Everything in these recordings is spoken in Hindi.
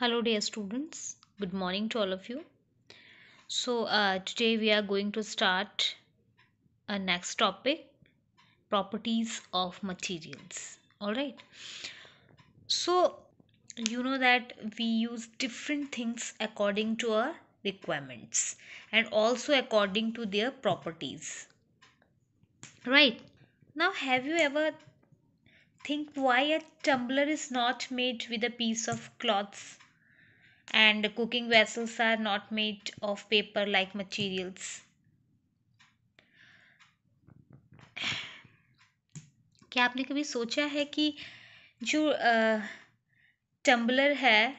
Hello, dear students. Good morning to all of you. Today we are going to start a next topic, properties of materials. All right. So, you know that we use different things according to our requirements and also according to their properties. Right. Now, have you ever think why a tumbler is not made with a piece of cloth and cooking vessels are not made of paper like materials? क्या आपने कभी सोचा है कि जो टम्बलर है,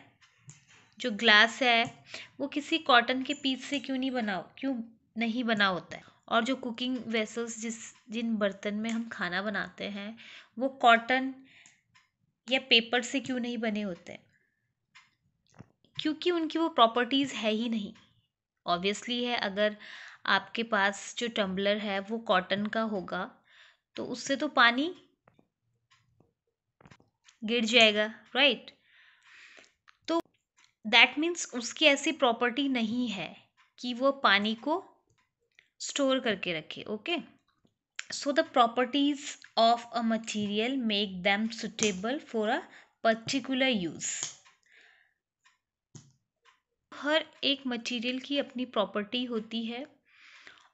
जो ग्लास है, वो किसी कॉटन के पीस से क्यों नहीं बना होता है? और जो कुकिंग वेसल्स जिन बर्तन में हम खाना बनाते हैं, वो कॉटन या पेपर से क्यों नहीं बने होते हैं? क्योंकि उनकी वो प्रॉपर्टीज़ है ही नहीं। ऑब्वियसली है, अगर आपके पास जो टम्बलर है वो कॉटन का होगा तो उससे तो पानी गिर जाएगा, राइट? तो दैट मीन्स उसकी ऐसी प्रॉपर्टी नहीं है कि वो पानी को स्टोर करके रखे. Okay, so the properties of a material make them suitable for a particular use. हर एक मटेरियल की अपनी प्रॉपर्टी होती है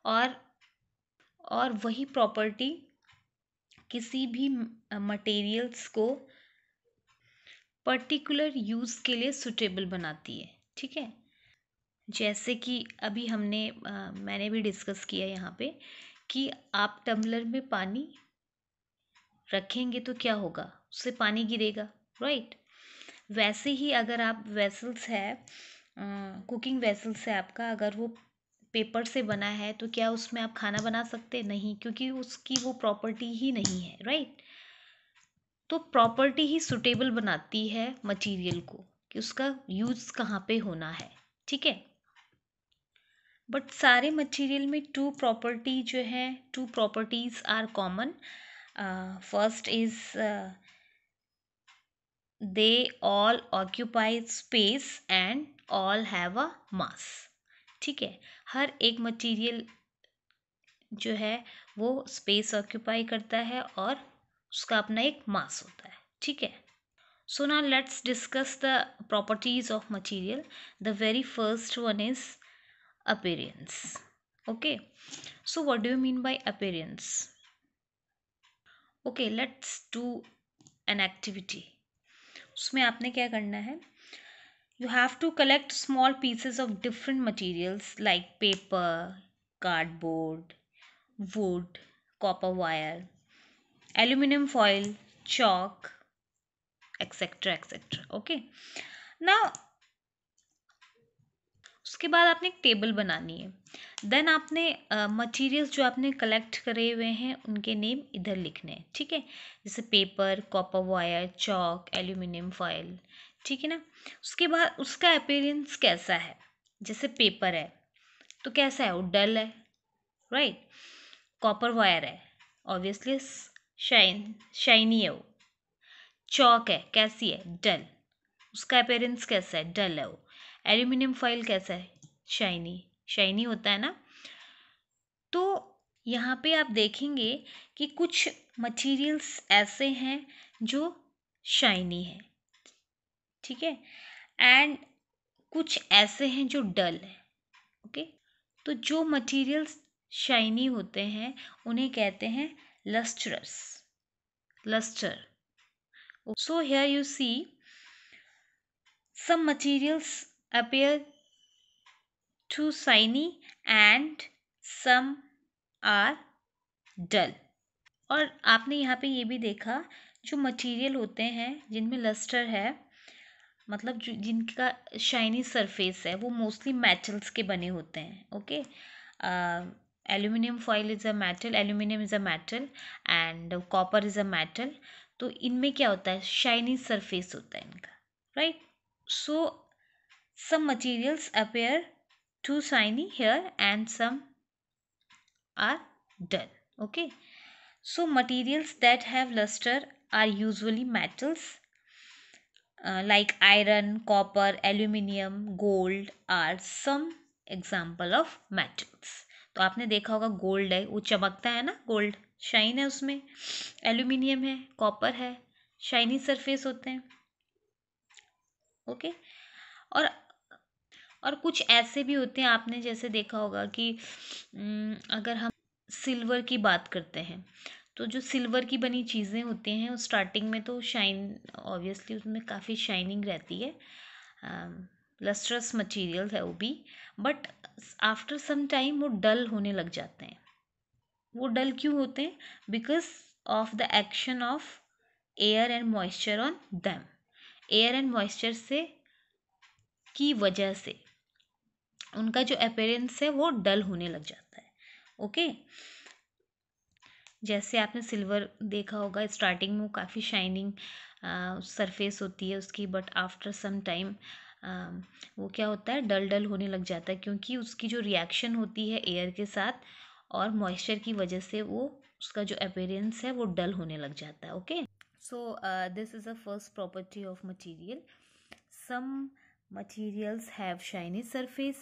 और वही प्रॉपर्टी किसी भी मटेरियल्स को पर्टिकुलर यूज़ के लिए सुटेबल बनाती है. ठीक है, जैसे कि अभी मैंने भी डिस्कस किया यहाँ पे कि आप टम्बलर में पानी रखेंगे तो क्या होगा, उससे पानी गिरेगा, राइट? वैसे ही अगर आप वेसल्स है, कुकिंग वेसल्स है आपका, अगर वो पेपर से बना है तो क्या उसमें आप खाना बना सकते? नहीं, क्योंकि उसकी वो प्रॉपर्टी ही नहीं है, राइट? तो प्रॉपर्टी ही सुटेबल बनाती है मटेरियल को कि उसका यूज़ कहाँ पे होना है. ठीक है, बट सारे मटेरियल में two properties are common. First is they all occupy space and all have a mass. ठीक है, हर एक मटेरियल जो है वो स्पेस ऑक्यूपाई करता है और उसका अपना एक मास होता है. ठीक है, so now let's discuss the properties of material. The very first one is appearance. Okay, so what do you mean by appearance? Okay, let's do an activity. उसमें आपने क्या करना है? You have to collect small pieces of different materials like paper, cardboard, wood, copper wire, aluminum foil, chalk, etc, etc. Okay, now उसके बाद आपने एक टेबल बनानी है. देन आपने मटेरियल्स जो आपने कलेक्ट करे हुए हैं उनके नेम इधर लिखने हैं. ठीक है, जैसे paper, copper wire, chalk, aluminium foil. ठीक है ना. उसके बाद उसका अपीयरेंस कैसा है? जैसे पेपर है तो कैसा है? वो डल है, राइट? कॉपर वायर है, ऑब्वियसली शाइनी है वो. चॉक है, कैसी है? डल. उसका अपीयरेंस कैसा है? डल है वो. एल्यूमिनियम फॉइल कैसा है? शाइनी. शाइनी होता है ना. तो यहाँ पे आप देखेंगे कि कुछ मटेरियल्स ऐसे हैं जो शाइनी है, ठीक है, एंड कुछ ऐसे हैं जो डल है. ओके, तो जो मटेरियल्स शाइनी होते हैं उन्हें कहते हैं lustrous, lustre. So here you see some materials appear too shiny and some are dull. और आपने यहाँ पे ये भी देखा, जो मटेरियल होते हैं जिनमें लस्टर है, मतलब जो जिनका शाइनी सरफेस है, वो मोस्टली मेटल्स के बने होते हैं. Okay, aluminium foil is a metal, aluminium is a metal and copper is a metal. तो इनमें क्या होता है? शाइनी सरफेस होता है इनका, right? So some materials appear too shiny here and some are dull. Okay, so materials that have luster are usually metals. like iron, copper, aluminium, gold are some example of metals. तो आपने देखा होगा गोल्ड है, वो चमकता है ना, गोल्ड शाइन है उसमें, एल्यूमिनियम है, कॉपर है, शाइनी सरफेस होते हैं। ओके। और कुछ ऐसे भी होते हैं, आपने जैसे देखा होगा कि अगर हम सिल्वर की बात करते हैं, तो जो सिल्वर की बनी चीज़ें होती हैं वो स्टार्टिंग में तो शाइन, ऑब्वियसली उसमें काफ़ी शाइनिंग रहती है, लस्ट्रस मटेरियल है वो भी, बट आफ्टर सम टाइम वो डल होने लग जाते हैं। वो डल क्यों होते हैं? Because of the action of air and moisture on them. Air and moisture से की वजह से उनका जो अपीयरेंस है वो डल होने लग जाता है। ओके। जैसे आपने सिल्वर देखा होगा, स्टार्टिंग में वो काफ़ी शाइनिंग सरफेस होती है उसकी, बट आफ्टर सम टाइम वो क्या होता है, डल डल होने लग जाता है, क्योंकि उसकी जो रिएक्शन होती है एयर के साथ और मॉइस्चर की वजह से वो उसका जो अपीयरेंस है वो डल होने लग जाता है। Okay. So this is the first property of material. Some materials have shiny surface,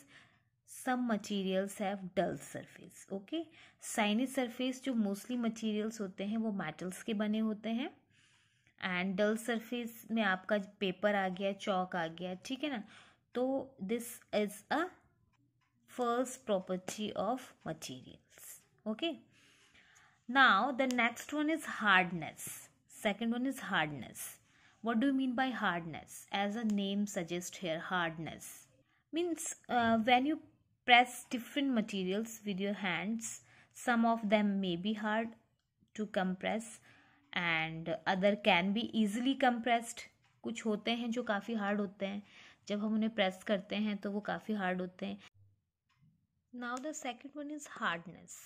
some materials have dull surface. Okay, shiny surface जो mostly materials होते हैं वो metals के बने होते हैं, एंड डल सरफेस में आपका पेपर आ गया, चौक आ गया, ठीक है ना। तो this is a first property of materials. Okay. Now the next one is hardness. Second one is hardness. What do you mean by hardness? As a name suggests here, hardness means when you press different materials with your hands, some of them may be hard to compress and other can be easily compressed. कुछ होते हैं जो काफ़ी हार्ड होते हैं, जब हम उन्हें प्रेस करते हैं तो वो काफ़ी हार्ड होते हैं. Now the second one is hardness.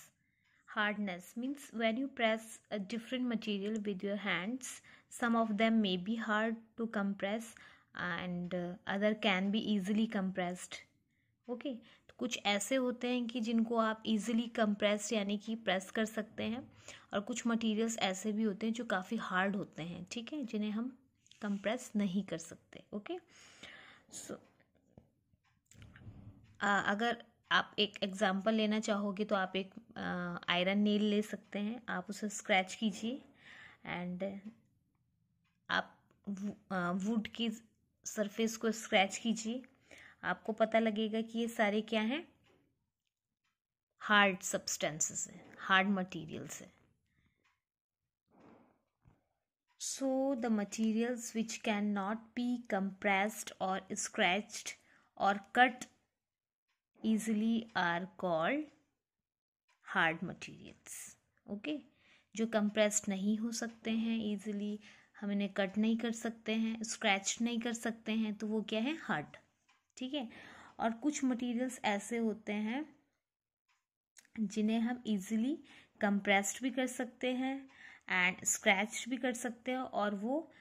Hardness means when you press a different material with your hands, some of them may be hard to compress and other can be easily compressed. Okay, तो कुछ ऐसे होते हैं कि जिनको आप easily compressed यानी कि प्रेस कर सकते हैं, और कुछ materials ऐसे भी होते हैं जो काफ़ी hard होते हैं, ठीक है, जिन्हें हम compress नहीं कर सकते. ओके. सो अगर आप एक एग्जांपल लेना चाहोगे तो आप एक आयरन नेल ले सकते हैं, आप उसे स्क्रैच कीजिए एंड आप वुड की सरफेस को स्क्रैच कीजिए, आपको पता लगेगा कि ये सारे क्या हैं, हार्ड सब्सटेंसेस हैं, हार्ड मटेरियल्स हैं. So the materials which cannot be compressed or scratched or cut easily are called hard materials. Okay, जो compressed नहीं हो सकते हैं easily, हम इन्हें कट नहीं कर सकते हैं, स्क्रैच नहीं कर सकते हैं, तो वो क्या है, हार्ड. ठीक है. और कुछ मटेरियल्स ऐसे होते हैं जिन्हें हम इजीली कंप्रेस्ड भी कर सकते हैं एंड स्क्रैच भी कर सकते हैं, और वो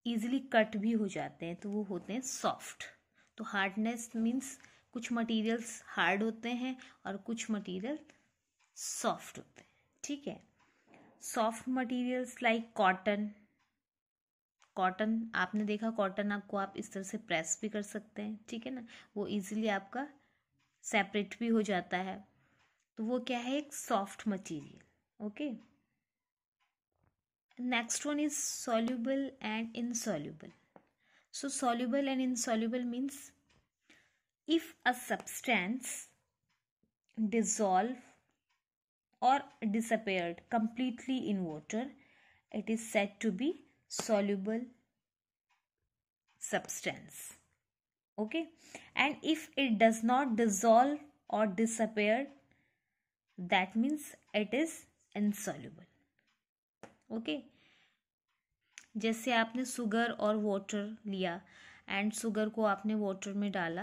इजीली कट भी हो जाते हैं, तो वो होते हैं सॉफ्ट. तो हार्डनेस मीन्स कुछ मटेरियल्स हार्ड होते हैं और कुछ मटेरियल सॉफ्ट होते हैं. ठीक है. Soft materials like cotton. Cotton आपने देखा, कॉटन आपको आप इस तरह से प्रेस भी कर सकते हैं, ठीक है ना, वो इजीली आपका सेपरेट भी हो जाता है, तो वो क्या है, एक soft material. Okay. Next one is soluble and insoluble. So soluble and insoluble means if a substance dissolve or disappeared completely in water, it is said to be soluble substance. Okay, and if it does not dissolve or disappear, that means it is insoluble. Okay, जैसे आपने शुगर और वाटर लिया एंड शुगर को आपने वाटर में डाला,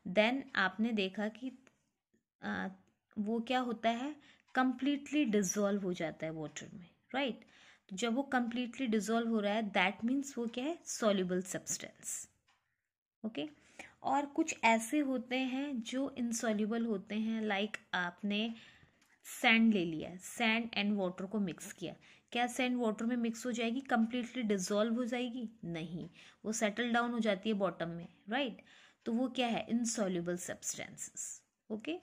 देन आपने देखा कि वो क्या होता है, कंप्लीटली डिजोल्व हो जाता है वाटर में, राइट. तो जब वो कंप्लीटली डिजोल्व हो रहा है, दैट मीन्स वो क्या है, सॉल्युबल सब्सटेंस. ओके. और कुछ ऐसे होते हैं जो इनसॉल्युबल होते हैं, लाइक आपने सैंड ले लिया, सैंड एंड वाटर को मिक्स किया, क्या सैंड वाटर में मिक्स हो जाएगी, कंप्लीटली डिजोल्व हो जाएगी? नहीं, वो सेटल डाउन हो जाती है बॉटम में, राइट। तो वो क्या है, इनसॉल्युबल सब्सटेंसेस। ओके,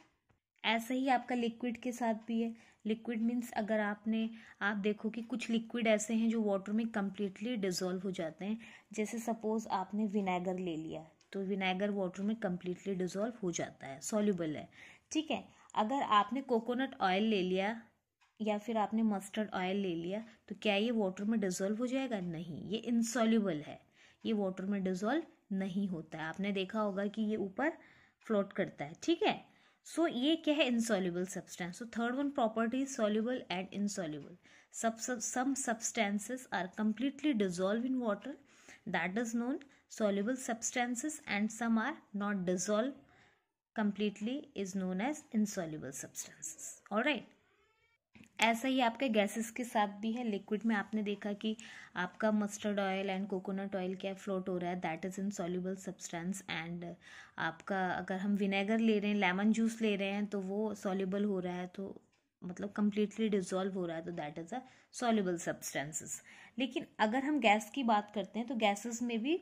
ऐसा ही आपका लिक्विड के साथ भी है। लिक्विड मीन्स अगर आप देखो कि कुछ लिक्विड ऐसे हैं जो वाटर में कंप्लीटली डिजोल्व हो जाते हैं। जैसे सपोज आपने विनेगर ले लिया, तो विनेगर वाटर में कंप्लीटली डिजोल्व हो जाता है, सॉल्युबल है, ठीक है। अगर आपने कोकोनट ऑयल ले लिया या फिर आपने मस्टर्ड ऑयल ले लिया, तो क्या ये वाटर में डिजोल्व हो जाएगा? नहीं, ये इनसॉल्युबल है, ये वाटर में डिजोल्व नहीं होता है। आपने देखा होगा कि ये ऊपर फ्लोट करता है, ठीक है। सो ये क्या है, insoluble substance. So third one property is soluble and insoluble. some substances are completely dissolved in water, that is known soluble substances, and some are not dissolved completely, is known as insoluble substances. All right, ऐसा ही आपके गैसेस के साथ भी है। लिक्विड में आपने देखा कि आपका mustard oil and coconut oil क्या फ्लोट हो रहा है, that is insoluble substance. And आपका अगर हम विनेगर ले रहे हैं, लेमन जूस ले रहे हैं, तो वो सॉल्युबल हो रहा है, तो मतलब कंप्लीटली डिजोल्व हो रहा है, तो that is a soluble substances. लेकिन अगर हम गैस की बात करते हैं, तो गैसेस में भी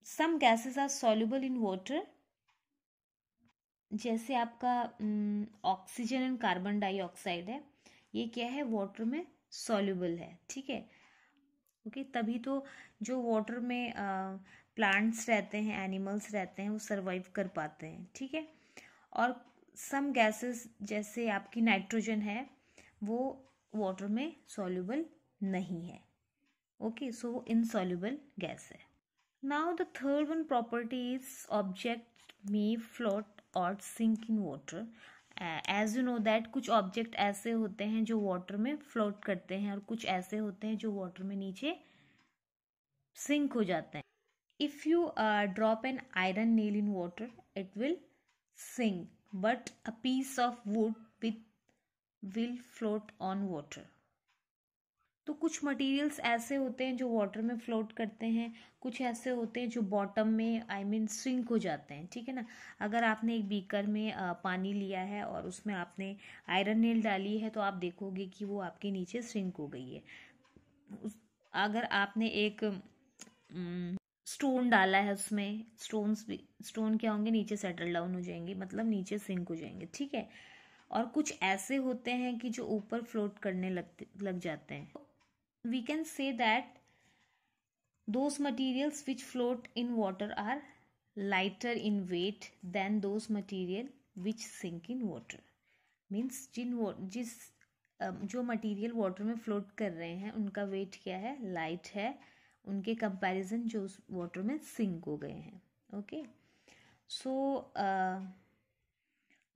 some gases are soluble in water. जैसे आपका ऑक्सीजन एंड कार्बन डाइऑक्साइड है, ये क्या है, वाटर में सॉल्युबल है, ठीक है। ओके, तभी तो जो वाटर में प्लांट्स रहते हैं, एनिमल्स रहते हैं, वो सरवाइव कर पाते हैं, ठीक है। और सम गैसेस जैसे आपकी नाइट्रोजन है, वो वाटर में सॉल्युबल नहीं है। ओके, सो वो इनसॉल्युबल गैस है। Now the third one property is object may float or sink in water. As you know that कुछ ऑब्जेक्ट ऐसे होते हैं जो वाटर में फ्लोट करते हैं, और कुछ ऐसे होते हैं जो वाटर में नीचे सिंक हो जाते हैं। If you drop an iron nail in water, it will sink, but a piece of wood will float on water. तो कुछ मटेरियल्स ऐसे होते हैं जो वाटर में फ्लोट करते हैं, कुछ ऐसे होते हैं जो बॉटम में सिंक हो जाते हैं, ठीक है ना। अगर आपने एक बीकर में पानी लिया है और उसमें आपने आयरन नेल डाली है, तो आप देखोगे कि वो आपके नीचे सिंक हो गई है। अगर आपने एक स्टोन डाला है, उसमें स्टोन क्या होंगे, नीचे सेटल डाउन हो जाएंगे, मतलब नीचे सिंक हो जाएंगे, ठीक है। और कुछ ऐसे होते हैं कि जो ऊपर फ्लोट करने लग जाते हैं। We can say that those materials which float in water are lighter in weight than those material which sink in water. Means जो मटेरियल वाटर में फ्लोट कर रहे हैं, उनका वेट क्या है, लाइट है, उनके कंपैरिजन जो वाटर में सिंक हो गए हैं। Okay, so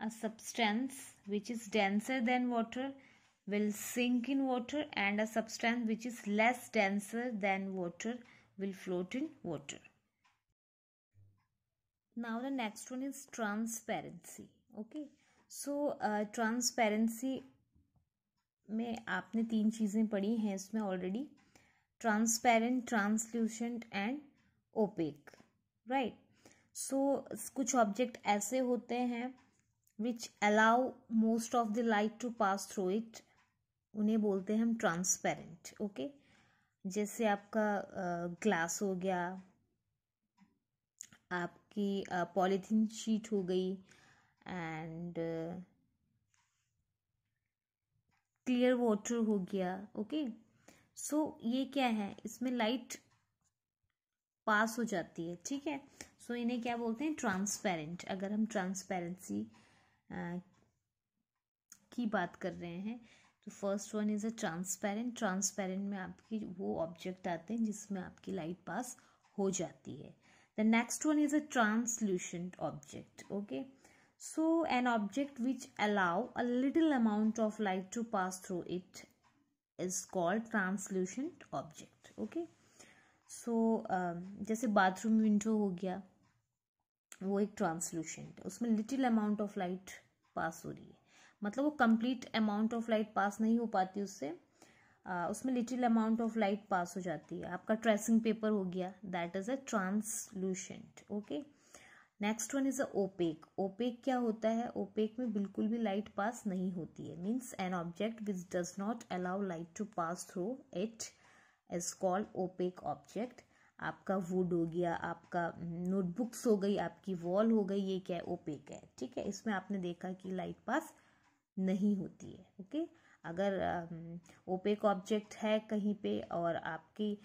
a substance which is denser than water will sink in water, and a substance which is less denser than water will float in water. Now the next one is transparency. Okay, so transparency में आपने तीन चीज़ें पढ़ी हैं इसमें already, transparent, translucent and opaque, right. So कुछ ऑब्जेक्ट ऐसे होते हैं which allow most of the light to pass through it, उन्हें बोलते हैं हम ट्रांसपेरेंट। ओके, जैसे आपका ग्लास हो गया, आपकी पॉलीथीन शीट हो गई, एंड क्लियर वाटर हो गया। ओके, सो ये क्या है, इसमें लाइट पास हो जाती है, ठीक है। सो इन्हें क्या बोलते हैं, ट्रांसपेरेंट। अगर हम ट्रांसपेरेंसी की बात कर रहे हैं, तो first one is a transparent. Transparent में आपकी वो ऑब्जेक्ट आते हैं जिसमें आपकी लाइट पास हो जाती है। The next one is a translucent object. Okay, so an object which allow a little amount of light to pass through it is called translucent object. Okay, so जैसे बाथरूम विंडो हो गया, वो एक ट्रांसल्यूसेंट है, उसमें little amount of light pass हो रही है, मतलब वो complete amount of light pass नहीं हो पाती उससे, उसमें little amount of light pass हो जाती है। आपका ट्रेसिंग पेपर हो गया, that is a translucent. Okay, next one is a opaque. Opaque क्या होता है? ओपेक में बिल्कुल भी लाइट पास नहीं होती है. Means an object which does not allow light to pass through it is called opaque object. आपका वुड हो गया, आपका नोटबुक्स हो गई, आपकी वॉल हो गई, ये क्या है? ओपेक है. ठीक है, इसमें आपने देखा कि लाइट पास नहीं होती है. ओके, अगर ओपेक ऑब्जेक्ट है कहीं पे और आपकी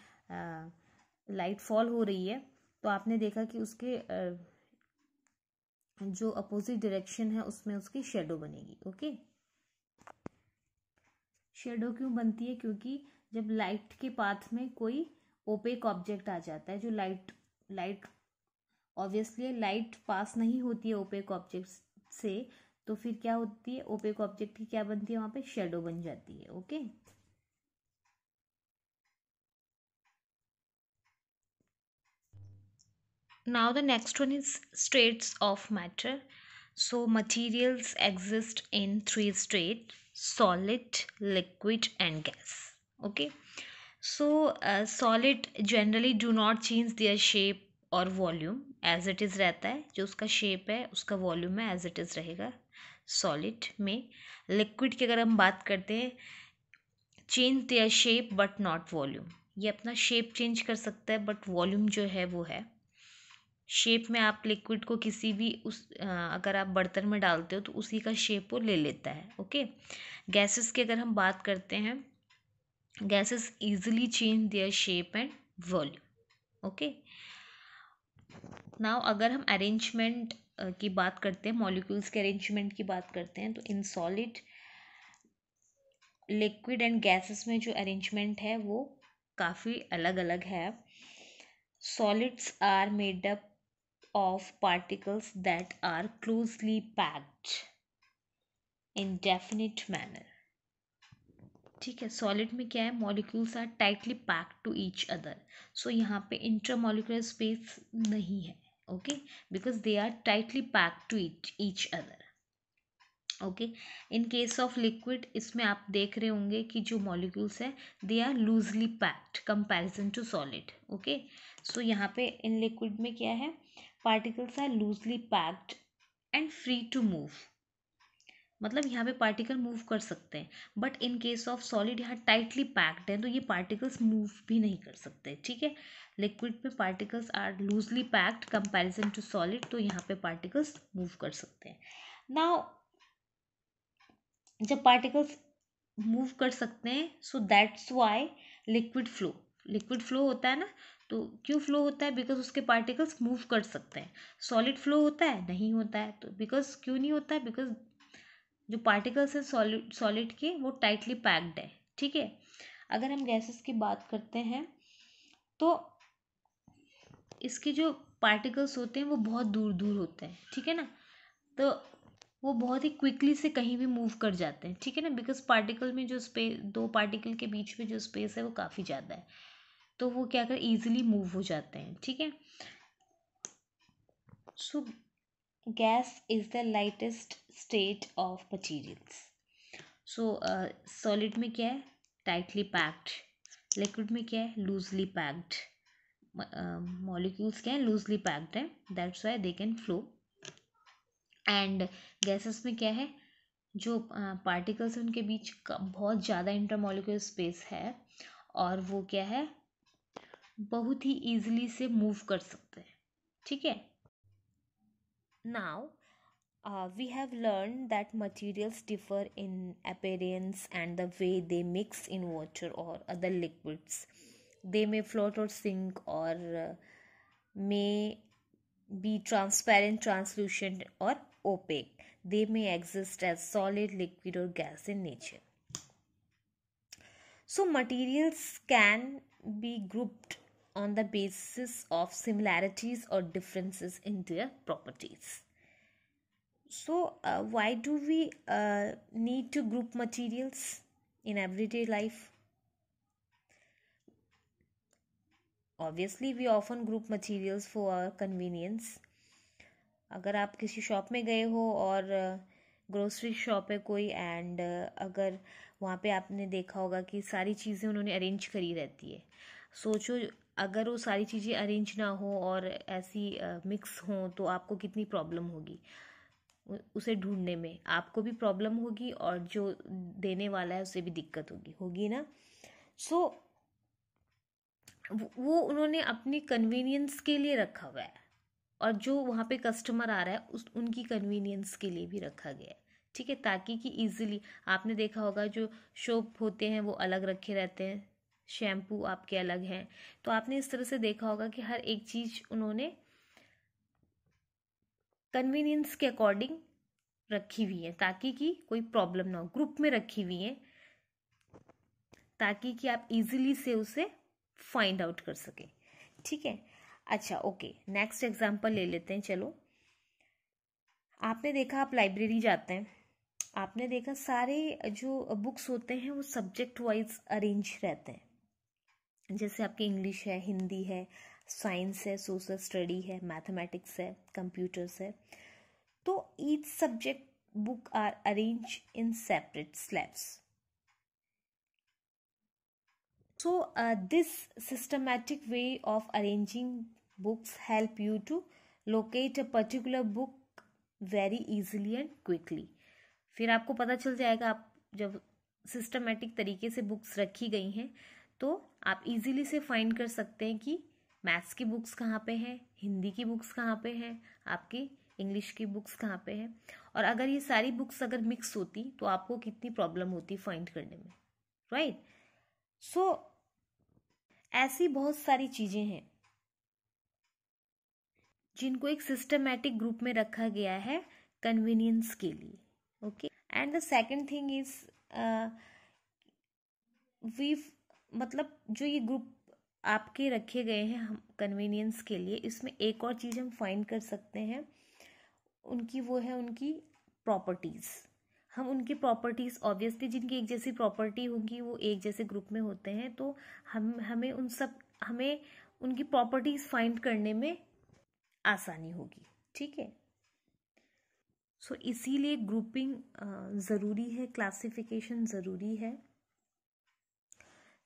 लाइट फॉल हो रही है तो आपने देखा कि उसके जो अपोजिट डायरेक्शन है उसमें उसकी शेडो बनेगी. ओके, शेडो क्यों बनती है? क्योंकि जब लाइट के पाथ में कोई ओपेक ऑब्जेक्ट आ जाता है, जो लाइट ऑब्वियसली लाइट पास नहीं होती है ओपेक ऑब्जेक्ट से, तो फिर क्या होती है? ओपेक ऑब्जेक्ट की क्या बनती है? वहां पे शेडो बन जाती है. Okay, now the next one is states of matter. So materials exist in three states: solid, liquid and gas. Okay, so solid generally do not change their shape और वॉल्यूम. एज इट इज़ रहता है, जो उसका शेप है उसका वॉल्यूम है एज इट इज़ रहेगा सॉलिड में. लिक्विड की अगर हम बात करते हैं, change their shape but not volume. ये अपना शेप चेंज कर सकता है बट वॉल्यूम जो है वो है. शेप में आप लिक्विड को किसी भी अगर आप बर्तन में डालते हो तो उसी का शेप वो ले लेता है. ओके, गैसेस की अगर हम बात करते हैं, gases easily change their shape and volume. Okay, now अगर हम अरेंजमेंट की बात करते हैं, मॉलिक्यूल्स के अरेंजमेंट की बात करते हैं, तो इन सॉलिड, लिक्विड एंड गैसेस में जो अरेंजमेंट है वो काफ़ी अलग अलग है. Solids are made up of particles that are closely packed in definite manner. ठीक है, सॉलिड में क्या है? Molecules are tightly packed to each other. So यहाँ पे इंट्रामॉलिक्यूलर स्पेस नहीं है. Okay, because they are tightly packed to each other. Okay, in case of liquid, इसमें आप देख रहे होंगे कि जो मॉलिक्यूल्स है they are loosely packed comparison to solid. Okay, so यहाँ पे इन लिक्विड में क्या है? Particles are loosely packed and free to move. मतलब यहाँ पे पार्टिकल मूव कर सकते हैं, but in case of solid यहाँ टाइटली पैक्ड है तो ये पार्टिकल्स मूव भी नहीं कर सकते. ठीक है, लिक्विड में particles are loosely packed comparison to solid, तो यहाँ पे पार्टिकल्स मूव कर सकते हैं. नाउ जब पार्टिकल्स मूव कर सकते हैं, so that's why liquid flow होता है ना. तो क्यों फ्लो होता है? बिकॉज उसके पार्टिकल्स मूव कर सकते हैं. सॉलिड फ्लो होता है? नहीं होता है. तो बिकॉज क्यों नहीं होता है? बिकॉज जो पार्टिकल्स हैं सॉलिड के वो टाइटली पैक्ड है. ठीक है, अगर हम गैसेस की बात करते हैं तो इसके जो पार्टिकल्स होते हैं वो बहुत दूर दूर होते हैं. ठीक है ना, तो वो बहुत ही क्विकली से कहीं भी मूव कर जाते हैं. ठीक है ना, बिकॉज पार्टिकल में जो स्पेस, दो पार्टिकल के बीच में जो स्पेस है वो काफ़ी ज़्यादा है, तो वो क्या कर ईजिली मूव हो जाते हैं. ठीक है, सो gas is the lightest state of materials. So solid में क्या है? Tightly packed. लिक्विड में क्या है? Loosely packed. मॉलिक्यूल्स क्या है? लूजली पैक्ड है, that's why they can flow. And gases में क्या है? जो पार्टिकल्स हैं उनके बीच बहुत ज़्यादा इंटरमॉलिक्यूलर स्पेस है और वो क्या है? बहुत ही ईजिली से मूव कर सकते हैं. ठीक है, now we have learned that materials differ in appearance and the way they mix in water or other liquids. They may float or sink or may be transparent, translucent or opaque. They may exist as solid, liquid or gas in nature. So materials can be grouped on the basis of similarities or differences in their properties. So, why do we need to group materials in everyday life? Obviously, we often group materials for our convenience. अगर आप किसी शॉप में गए हो और ग्रोसरी शॉप है कोई, एंड अगर वहाँ पे आपने देखा होगा कि सारी चीज़ें उन्होंने अरेंज करी रहती है. सोचो अगर वो सारी चीज़ें अरेंज ना हो और ऐसी मिक्स हों तो आपको कितनी प्रॉब्लम होगी उसे ढूंढने में। आपको भी प्रॉब्लम होगी और जो देने वाला है उसे भी दिक्कत होगी ना। सो वो उन्होंने अपनी कन्वीनियंस के लिए रखा हुआ है, और जो वहाँ पे कस्टमर आ रहा है उनकी कन्वीनियंस के लिए भी रखा गया है, ठीक है, ताकि कि इजीली, आपने देखा होगा जो सोप होते हैं वो अलग रखे रहते हैं, शैम्पू आपके अलग हैं, तो आपने इस तरह से देखा होगा कि हर एक चीज़ उन्होंने कन्वीनियंस के अकॉर्डिंग रखी हुई है, ताकि कि कोई प्रॉब्लम ना हो। ग्रुप में रखी हुई है ताकि कि आप इजीली से उसे फाइंड आउट कर सके, ठीक है। अच्छा, ओके, नेक्स्ट एग्जांपल ले लेते हैं। चलो, आपने देखा, आप लाइब्रेरी जाते हैं, आपने देखा सारे जो बुक्स होते हैं वो सब्जेक्ट वाइज अरेंज रहते हैं। जैसे आपकी इंग्लिश है, हिंदी है, साइंस है, सोशल स्टडी है, मैथमेटिक्स है, कंप्यूटर्स है। तो each subject book are arrange in separate slabs. So this systematic way of arranging books help you to locate a particular book very easily and quickly. फिर आपको पता चल जाएगा, आप जब सिस्टमेटिक तरीके से बुक्स रखी गई हैं तो आप इजीली से फाइंड कर सकते हैं कि मैथ्स की बुक्स कहाँ पे हैं, हिंदी की बुक्स कहाँ पे हैं, आपकी इंग्लिश की बुक्स कहाँ पे हैं। और अगर ये सारी बुक्स अगर मिक्स होती तो आपको कितनी प्रॉब्लम होती फाइंड करने में, राइट। सो ऐसी बहुत सारी चीजें हैं जिनको एक सिस्टमैटिक ग्रुप में रखा गया है कन्वीनियंस के लिए, okay. And the second thing is we, मतलब जो ये ग्रुप आपके रखे गए हैं हम कन्वीनियंस के लिए, इसमें एक और चीज़ हम फाइंड कर सकते हैं उनकी, वो है उनकी प्रॉपर्टीज़। हम उनकी प्रॉपर्टीज़, ऑब्वियसली जिनकी एक जैसी प्रॉपर्टी होगी वो एक जैसे ग्रुप में होते हैं, तो हमें उनकी प्रॉपर्टीज़ फाइंड करने में आसानी होगी, ठीक है। सो इसीलिए ग्रुपिंग ज़रूरी है, क्लासिफिकेशन ज़रूरी है।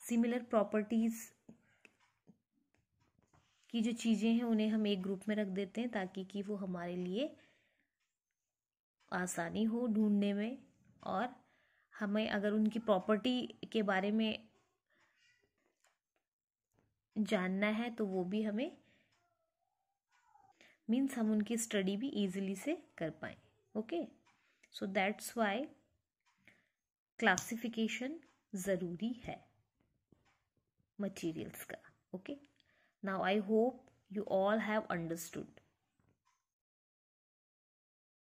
सिमिलर प्रॉपर्टीज़ की जो चीज़ें हैं उन्हें हम एक ग्रुप में रख देते हैं ताकि कि वो हमारे लिए आसानी हो ढूंढने में, और हमें अगर उनकी प्रॉपर्टी के बारे में जानना है तो वो भी हमें मीन्स हम उनकी स्टडी भी इजीली से कर पाएँ, okay. So that's why classification ज़रूरी है मटेरियल्स का, okay. Now I hope you all have understood.